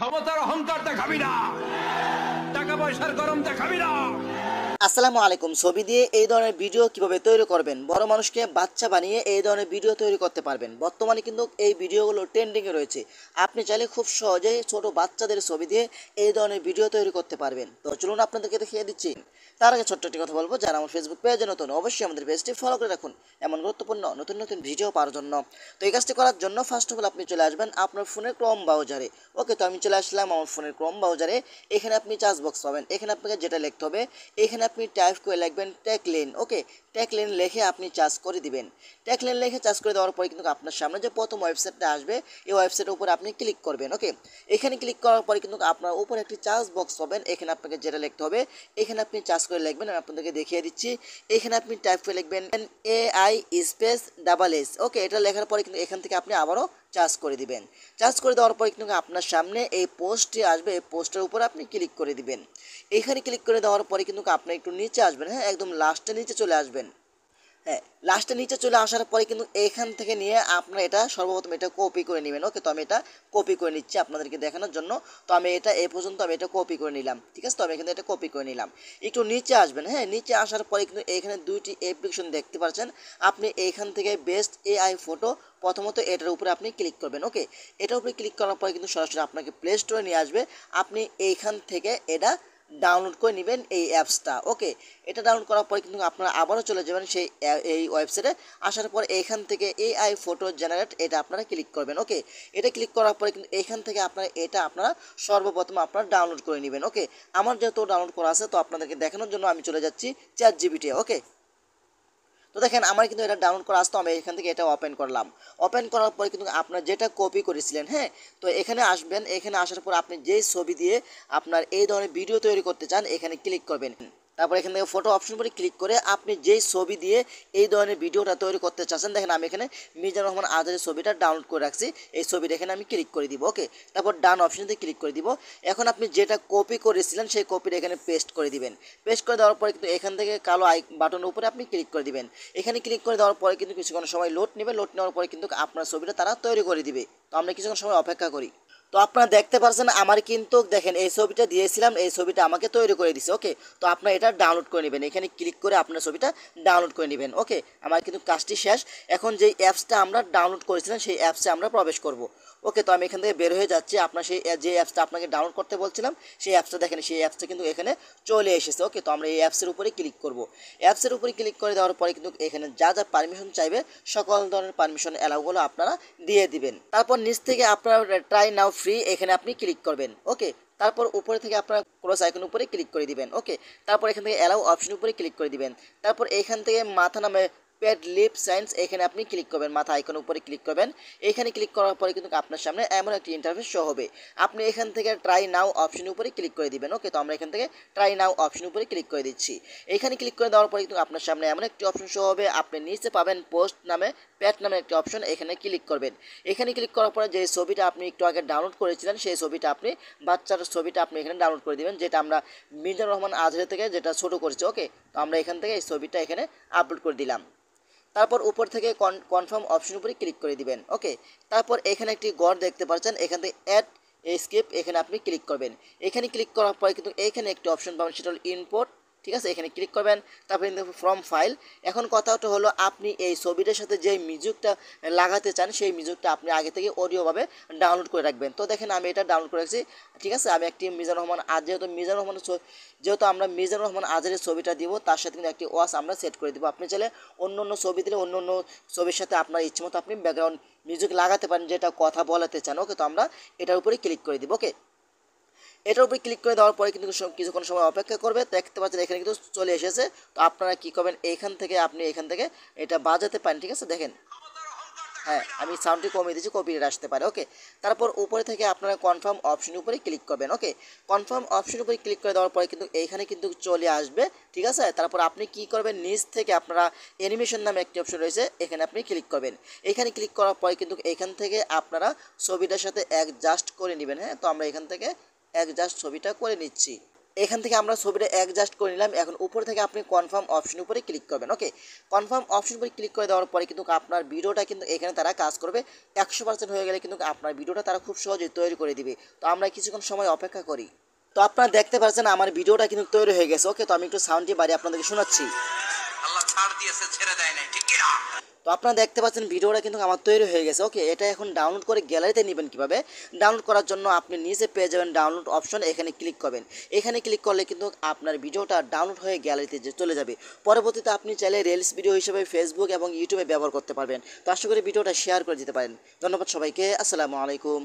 ক্ষমতার অহংকার দেখাবি না, টাকা পয়সার গরম দেখাবি না। আসসালামু আলাইকুম। ছবি দিয়ে এই ধরনের ভিডিও কিভাবে তৈরি করবেন, বড় মানুষকে বাচ্চা বানিয়ে এই ধরনের ভিডিও তৈরি করতে পারবেন। বর্তমানে কিন্তু এই ভিডিওগুলো ট্রেন্ডিংয়ে রয়েছে। আপনি চাইলে খুব সহজেই ছোট বাচ্চাদের ছবি দিয়ে এই ধরনের ভিডিও তৈরি করতে পারবেন। তো চলুন আপনাদেরকে দেখিয়ে দিচ্ছি। তার আগে ছোট্ট একটি কথা বলবো, যারা আমার ফেসবুক পেজে নতুন, অবশ্যই আমাদের পেজটি ফলো করে রাখুন এমন গুরুত্বপূর্ণ নতুন নতুন ভিডিও পাওয়ার জন্য। তো এই কাজটি করার জন্য ফার্স্ট অফ অল আপনি চলে আসবেন আপনার ফোনের ক্রোম ব্রাউজারে। ওকে, তো আমি চলে আসলাম আমার ফোনের ক্রোম ব্রাউজারে। এখানে আপনি চার্জ বক্স পাবেন। এখানে আপনাকে যেটা লিখতে হবে, এখানে আপনি টাইপ করে লিখবেন ট্যাগলাইন। ওকে, ট্যাগলাইন লিখে আপনি চার্জ করে দিবেন। ট্যাগলাইন লিখে চার্জ করে দেওয়ার পরে কিন্তু আপনার সামনে যে প্রথম ওয়েবসাইটটা আসবে, এই ওয়েবসাইটের উপরে আপনি ক্লিক করবেন। ওকে, এখানে ক্লিক করার পরে কিন্তু আপনার উপরে একটি চার্জ বক্স পাবেন। এখানে আপনাকে যেটা লিখতে হবে, এখানে আপনি চার্জ করে লিখবেন। আমি আপনাদেরকে দেখিয়ে দিচ্ছি। এখানে আপনি টাইপ করে লিখবেন AI স্পেস ডাবল এস। ওকে, এটা লেখার পরে কিন্তু এখান থেকে আপনি আবারও চার্জ করে দিবেন। চার্জ করে দেওয়ার পরে কিন্তু আপনার সামনে এই পোস্টটি আসবে। এই পোস্টের উপর আপনি ক্লিক করে দিবেন। এখানে ক্লিক করে দেওয়ার পরে কিন্তু আপনি একটু নিচে আসবেন। হ্যাঁ, একদম লাস্টে নিচে চলে আসবেন। হ্যাঁ, লাস্টে নিচে চলে আসার পরে কিন্তু এখান থেকে নিয়ে আপনার এটা সর্বপ্রথম এটা কপি করে নেবেন। ওকে, তো আমি এটা কপি করে নিচ্ছি আপনাদেরকে দেখানোর জন্য। তো আমি এটা এই পর্যন্ত আমি এটা কপি করে নিলাম। ঠিক আছে, তো আমি এখানে এটা কপি করে নিলাম। একটু নিচে আসবেন। হ্যাঁ, নিচে আসার পরে কিন্তু এখানে দুইটি অ্যাপ্লিকেশন দেখতে পাচ্ছেন। আপনি এইখান থেকে বেস্ট AI ফটো, প্রথমত এটার উপরে আপনি ক্লিক করবেন। ওকে, এটার উপরে ক্লিক করার পরে কিন্তু সরাসরি আপনাকে প্লে স্টোরে নিয়ে আসবে। আপনি এইখান থেকে এটা ডাউনলোড করে নেবেন এই অ্যাপসটা। ওকে, এটা ডাউনলোড করার পরে কিন্তু আপনারা আবারও চলে যাবেন সেই এই ওয়েবসাইটে। আসার পর এইখান থেকে AI ফটো জেনারেট, এটা আপনারা ক্লিক করবেন। ওকে, এটা ক্লিক করার পরে কিন্তু এইখান থেকে আপনারা সর্বপ্রথম আপনারা ডাউনলোড করে নেবেন। ওকে, আমার যেহেতু ডাউনলোড করা আছে, তো আপনাদেরকে দেখানোর জন্য আমি চলে যাচ্ছি ChatGPT। ওকে, তো দেখেন আমার কিন্তু এটা ডাউনলোড করা আসতো। আমি এখান থেকে এটা ওপেন করলাম। ওপেন করার পরে কিন্তু আপনার যেটা কপি করেছিলেন, হ্যাঁ, তো এখানে আসবেন। এখানে আসার পর আপনি যেই ছবি দিয়ে আপনার এই ধরনের ভিডিও তৈরি করতে চান, এখানে ক্লিক করবেন। তারপর এখান থেকে ফটো অপশন করে ক্লিক করে আপনি যেই ছবি দিয়ে এই ধরনের ভিডিওটা তৈরি করতে চাচ্ছেন, দেখেন আমি এখানে মিজানুর রহমান আজাদের ছবিটা ডাউনলোড করে রাখছি। এই ছবিটা এখানে আমি ক্লিক করে দিব। ওকে, তারপর ডান অপশনতে ক্লিক করে দিব। এখন আপনি যেটা কপি করেছিলেন সেই কপিটা এখানে পেস্ট করে দিবেন। পেস্ট করে দেওয়ার পরে কিন্তু এখান থেকে কালো বাটনের উপরে আপনি ক্লিক করে দিবেন। এখানে ক্লিক করে দেওয়ার পরে কিন্তু কিছুক্ষণ সময় লোড নেবে। লোড নেওয়ার পরে কিন্তু আপনার ছবিটা তারা তৈরি করে দিবে। তো আমরা কিছুক্ষণ সময় অপেক্ষা করি। তো আপনারা দেখতে পাচ্ছেন আমার কিন্তু দেখেন এই ছবিটা দিয়েছিলাম, এই ছবিটা আমাকে তৈরি করে দিছে। ওকে, তো আপনারা এটা ডাউনলোড করে নেবেন। এখানে ক্লিক করে আপনার ছবিটা ডাউনলোড করে নেবেন। ওকে, আমার কিন্তু কাজটি শেষ। এখন যেই অ্যাপসটা আমরা ডাউনলোড করেছিলাম সেই অ্যাপসে আমরা প্রবেশ করব। ওকে, তো আমি এখান থেকে বের হয়ে যাচ্ছি। আপনার সেই যে অ্যাপসটা আপনাকে ডাউনলোড করতে বলছিলাম, সেই অ্যাপসটা দেখেন, সেই অ্যাপসটা কিন্তু এখানে চলে এসেছে। ওকে, তো আমরা এই অ্যাপসের উপরে ক্লিক করব। অ্যাপসের উপরে ক্লিক করে দেওয়ার পরে কিন্তু এখানে যা যা পারমিশন চাইবে সকল ধরনের পারমিশন অ্যালাউগুলো আপনারা দিয়ে দিবেন। তারপর নিচ থেকে আপনার ট্রাই নাও ফ্রি, এখানে আপনি ক্লিক করবেন। ওকে, তারপর উপরে থেকে আপনার ক্রস আইকন উপরে ক্লিক করে দিবেন। ওকে, তারপর এখান থেকে অ্যালাউ অপশন উপরে ক্লিক করে দিবেন। তারপর এখান থেকে মাথা নামে পেড লিপ সাইন্স, এখানে আপনি ক্লিক করবেন। মাথা আইকন উপরে ক্লিক করবেন। এখানে ক্লিক করার পরে কিন্তু আপনার সামনে এমন একটি ইন্টারফেস শো হবে। আপনি এখান থেকে ট্রাই নাও অপশন উপরে ক্লিক করে দিবেন। ওকে, তো আমরা এখান থেকে ট্রাই নাও অপশন উপরে ক্লিক করে দিচ্ছি। এখানে ক্লিক করে দেওয়ার পরে কিন্তু আপনার সামনে এমন একটি অপশন শো হবে। আপনি নিচে পাবেন পোস্ট নামে প্যাট নামে একটি অপশন, এখানে ক্লিক করবেন। এখানে ক্লিক করার পরে যে ছবিটা আপনি একটু আগে ডাউনলোড করেছিলেন, সেই ছবিটা আপনি বাচ্চার ছবিটা আপনি এখানে ডাউনলোড করে দিবেন, যেটা আমরা মিজানুর রহমান আজহারি থেকে যেটা ছোটো করেছি। ওকে, তো আমরা এখান থেকে এই ছবিটা এখানে আপলোড করে দিলাম। তারপর উপর থেকে কনফার্ম অপশন উপরে ক্লিক করে দিবেন। ওকে, তারপর এখানে একটি ঘর দেখতে পাচ্ছেন, এখান থেকে অ্যাড স্কেপ, এখানে আপনি ক্লিক করবেন। এখানে ক্লিক করার পরে কিন্তু এখানে একটি অপশন পাবেন, সেটা হল ইম্পোর্ট। ঠিক আছে, এখানে ক্লিক করবেন। তারপরে ফ্রম ফাইল। এখন কথাটা হলো আপনি এই ছবিটার সাথে যে মিউজিকটা লাগাতে চান, সেই মিউজিকটা আপনি আগে থেকে অডিওভাবে ডাউনলোড করে রাখবেন। তো দেখেন আমি এটা ডাউনলোড করে রাখছি। ঠিক আছে, আমি একটি মিজানুর রহমান আজ যেহেতু আমরা মিজানুর রহমান আজহারের ছবিটা দিব, তার সাথে কিন্তু একটি ওয়াচ আমরা সেট করে দিব। আপনি চাইলে অন্য অন্য ছবি দিলে অন্য অন্য ছবির সাথে আপনার ইচ্ছে মতো আপনি ব্যাকগ্রাউন্ড মিউজিক লাগাতে পারেন, যেটা কথা বলাতে চান। ওকে, তো আমরা এটার উপরে ক্লিক করে দিব। ওকে, এটার উপরে ক্লিক করে দেওয়ার পরে কিন্তু কিছুক্ষণ সময় অপেক্ষা করবে। দেখতে পাচ্ছেন এখানে কিন্তু চলে এসেছে। তো আপনারা কী করবেন, এখান থেকে এটা বাজাতে পারেন। ঠিক আছে, দেখেন, হ্যাঁ, আমি সাউন্ডটি কমিয়ে দিচ্ছি, কপিরাইট আসতে পারে। ওকে, তারপর উপরে থেকে আপনারা কনফার্ম অপশন উপরে ক্লিক করবেন। ওকে, কনফার্ম অপশন উপরে ক্লিক করে দেওয়ার পরে কিন্তু এইখানে কিন্তু চলে আসবে। ঠিক আছে, তারপর আপনি কি করবেন, নিচ থেকে আপনারা অ্যানিমেশন নামে একটি অপশন রয়েছে, এখানে আপনি ক্লিক করবেন। এখানে ক্লিক করার পরে কিন্তু এখান থেকে আপনারা ছবিটার সাথে অ্যাডজাস্ট করে নেবেন। হ্যাঁ, তো আমরা এখান থেকে অ্যাডজাস্ট ছবিটা করে নিচ্ছি। এখান থেকে আমরা ছবিটা অ্যাডজাস্ট করে নিলাম। এখন উপর থেকে আপনি কনফার্ম অপশন উপরে ক্লিক করবেন। ওকে, কনফার্ম অপশন উপরে ক্লিক করে দেওয়ার পরে কিন্তু আপনার ভিডিওটা কিন্তু এখানে তারা কাজ করবে। 100% হয়ে গেলে কিন্তু আপনার ভিডিওটা তারা খুব সহজেই তৈরি করে দিবে। তো আমরা কিছুক্ষণ সময় অপেক্ষা করি। তো আপনারা দেখতে পাচ্ছেন আমার ভিডিওটা কিন্তু তৈরি হয়ে গেছে। ওকে, তো আমি একটু সাউন্ডটি বাড়িয়ে আপনাদেরকে শোনাচ্ছি। আল্লাহ ছাড় দিয়েছে, ছেড়ে দেয় নাই, ঠিক কি না? তো আপনারা দেখতে পাচ্ছেন ভিডিওটা কিন্তু আমার তৈরি হয়ে গেছে। ওকে, এটা এখন ডাউনলোড করে গ্যালারিতে নেবেন কীভাবে? ডাউনলোড করার জন্য আপনি নিচে পেয়ে যাবেন ডাউনলোড অপশন, এখানে ক্লিক করবেন। এখানে ক্লিক করলে কিন্তু আপনার ভিডিওটা ডাউনলোড হয়ে গ্যালারিতে চলে যাবে। পরবর্তীতে আপনি চাইলে রিলস ভিডিও হিসেবে ফেসবুক এবং ইউটিউবে ব্যবহার করতে পারবেন। তো আশা করি ভিডিওটা শেয়ার করে দিতে পারেন। ধন্যবাদ সবাইকে। আসসালামু আলাইকুম।